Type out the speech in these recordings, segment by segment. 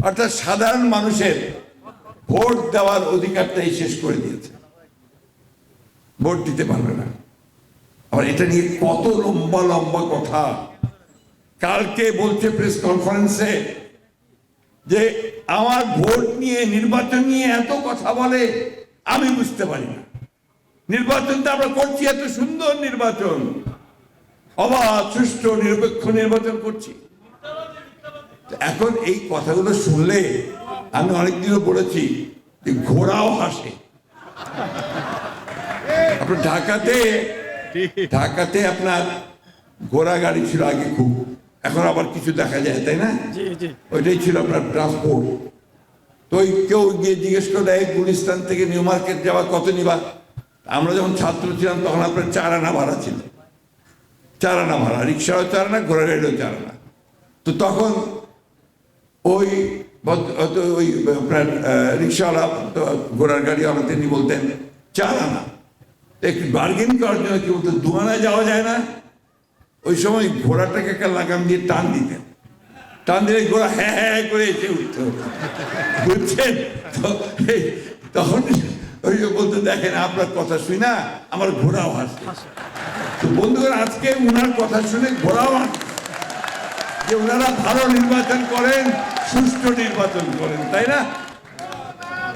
অর্থাৎ সাধারণ মানুষের ভোট দেওয়ার অধিকারটাই শেষ করে দিয়েছে, ভোট দিতে পারবে না। আবার এটা নিয়ে কত লম্বা লম্বা কথা। কালকে বলছে প্রেস কনফারেন্সে যে আমার ভোট নিয়ে, নির্বাচন নিয়ে এত কথা বলে, আমি বুঝতে পারি না। নির্বাচনটা আমরা করছি, এত সুন্দর নির্বাচন, অবাধ সুষ্ঠু নিরপেক্ষ নির্বাচন করছি। এখন এই কথাগুলো শুনলে আমি অনেকদিনও বলেছি যে ঘোড়াও হাসে। আপনার ঢাকাতে আপনার ঘোড়া গাড়ি ছিল আগে খুব, এখন আবার কিছু দেখা যায়, তাই না? ওইটাই ছিল আপনার ট্রান্সপোর্ট। তো ওই কেউ গিয়ে জিজ্ঞেস করলে এই গুলিস্তান থেকে নিউ মার্কেট যাওয়া কত নিবা? আমরা যখন ছাত্র ছিলাম তখন আপনার 4 আনা ভাড়া ছিল, 4 আনা ভাড়া, রিক্সাও 4 আনা, ঘোড়া গাড়িও 4 আনা। তো তখন ওই আপনার রিক্সাওয়ালা, ঘোড়ার গাড়িওয়ালা, তিনি বলতেন 4 আনা। একটু বার্গেন করার জন্য কি বলতো 2 আনায় যাওয়া যায় না? ওই সময় ঘোড়াটাকে একটা লাগাম দিয়ে টান দিতেন, টান দিলে ঘোড়া হ্যাঁ হ্যাঁ করে এসে উঠত, বুঝছেন? তখন ওই বলতে দেখেন আপনার কথা শুই না আমার ঘোড়াও হাসে। তো বন্ধুরা, আজকে উনার কথা শুনে ঘোড়াও হাসে যে ওনারা ভালো নির্বাচন করেন, সুষ্ঠু নির্বাচন করেন, তাই না?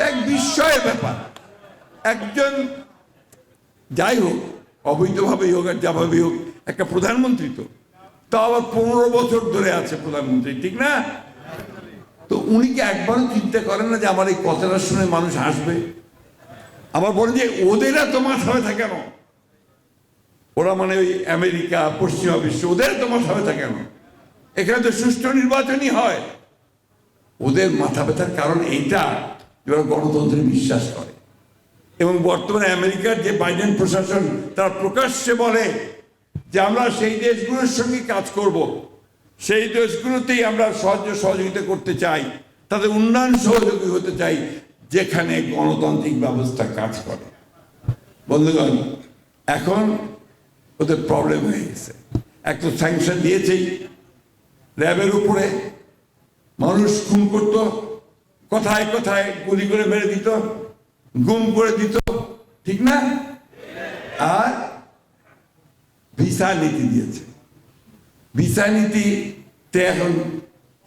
এক বিস্ময়ের ব্যাপার। একজন যাই হোক, অবৈধভাবে হোক আর যাভাবে হোক, একটা প্রধানমন্ত্রী, তো তাও আবার 15 বছর ধরে আছে প্রধানমন্ত্রী, ঠিক না? তো উনি কি একবারও চিন্তা করেন না যে আমার এই কথাটা শুনে মানুষ হাসবে? আবার বলেন যে ওদের এত মাথা ব্যথা কেন? ওরা মানে ওই আমেরিকা, পশ্চিমা বিশ্ব, ওদের এত মাথা ব্যথা কেন? এখানে তো সুষ্ঠু নির্বাচনই হয়। ওদের মাথা ব্যথার কারণ এইটা, ওরা গণতন্ত্রে বিশ্বাস করে। এবং বর্তমানে আমেরিকার যে বাইডেন প্রশাসন, তারা প্রকাশ্যে বলে যে আমরা সেই দেশগুলোর সঙ্গে কাজ করব, সেই দেশগুলোতেই আমরা সহযোগিতা করতে চাই, তাদের উন্নয়ন সহযোগী হতে চাই যেখানে গণতান্ত্রিক ব্যবস্থা কাজ করে। বন্ধুগণ, এখন ওদের প্রবলেম হয়ে গেছে। এক তো স্যাংশন দিয়েছেই র্যাবের উপরে, মানুষ খুন করত, কথায় কথায় গুলি করে মেরে দিত, গুম করে দিত, ঠিক না? আর ভিসা নীতি দিয়েছে। ভিসা নীতিতে এখন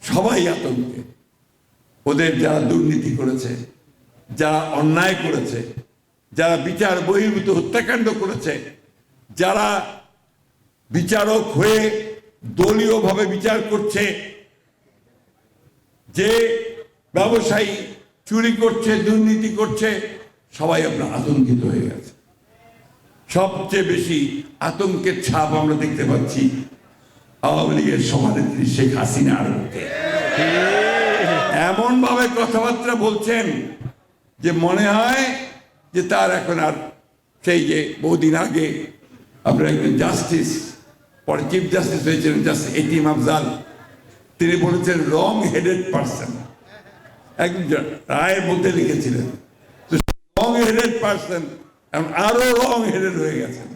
সবাই আতঙ্কে। ওদের যারা দুর্নীতি করেছে, যারা অন্যায় করেছে, যারা বিচার বহির্ভূত হত্যাকাণ্ড করেছে, যারা বিচারক হয়ে দলীয়ভাবে বিচার করছে, যে ব্যবসায়ী চুরি করছে, দুর্নীতি করছে, সবাই আপনার আতঙ্কিত হয়ে গেছে। সবচেয়ে বেশি আতঙ্কের ছাপ আমরা দেখতে পাচ্ছি আওয়ামী লীগের সভানেত্রী শেখ হাসিনার মুখে। এমন ভাবে কথাবার্তা বলছেন যে মনে হয় যে তার এখন আর সেই যে বহুদিন আগে আপনার একজন জাস্টিস, পরে চিফ জাস্টিস হয়েছিলেন জাস্টিস এটিএম আফজাল, তিনি বলেছেন রং হেডেড পার্সন, একজন রায়ের মধ্যে লিখেছিলেন। তো রং হেডেড পার্সন এখন আরো রং হেডেড হয়ে গেছেন।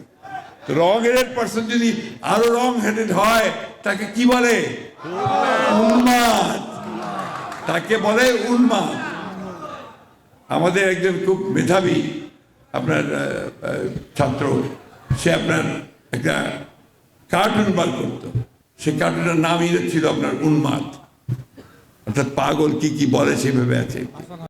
তো রং হেডেড পার্সন যদি আরো রং হেডেড হয়, তাকে কি বলে? উন্মাদ। তাকে বলে উন্মাদ। আমাদের একজন খুব মেধাবী আপনার ছাত্র, সে আপনার একটা কার্টুন বার করত, সে কার্টুনের নামই ছিল আপনার উন্মাদ, অর্থাৎ পাগল কি কি বলে সেভাবে আছে।